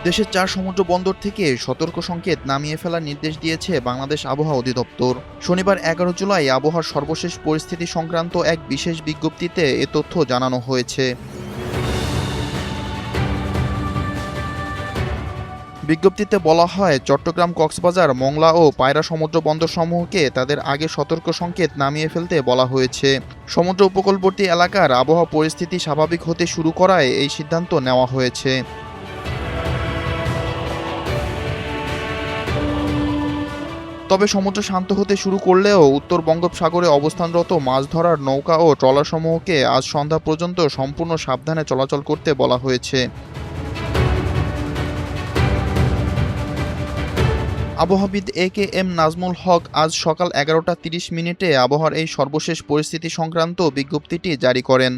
দেশের 4 সমুদ্র বন্দর থেকে সতর্ক সংকেত নামিয়ে ফেলার নির্দেশ দিয়েছে বাংলাদেশ আবহাওয়া অধিদপ্তর। শনিবার 11 জুলাই আবহাওয়ার সর্বশেষ পরিস্থিতি সংক্রান্ত এক বিশেষ বিজ্ঞপ্তিতে এ তথ্য জানানো হয়েছে। বিজ্ঞপ্তিতে বলা হয়, চট্টগ্রাম, কক্সবাজার, মংলা ও পায়রা সমুদ্র বন্দরসমূহকে তাদের আগে সতর্ক সংকেত নামিয়ে ফেলতে বলা হয়েছে। সমুদ্র উপকূলবর্তী এলাকার আবহাওয়া পরিস্থিতি স্বাভাবিক হতে শুরু করায় এই সিদ্ধান্ত নেওয়া হয়েছে। তবে সমুদ্র শান্ত হতে শুরু করলেও উত্তর বঙ্গোপসাগরে অবস্থানরত মাছ ধরার নৌকা ও ট্রলারসমূহকে আজ সন্ধ্যা পর্যন্ত সম্পূর্ণ সাবধানে চলাচল করতে বলা হয়েছে। আবহাওয়াবিদ এ.কে.এম. নাজমুল হক আজ সকাল 11টা 30 মিনিটে আবহাওয়ার এই সর্বশেষ পরিস্থিতি সংক্রান্ত বিজ্ঞপ্তিটি জারি করেন।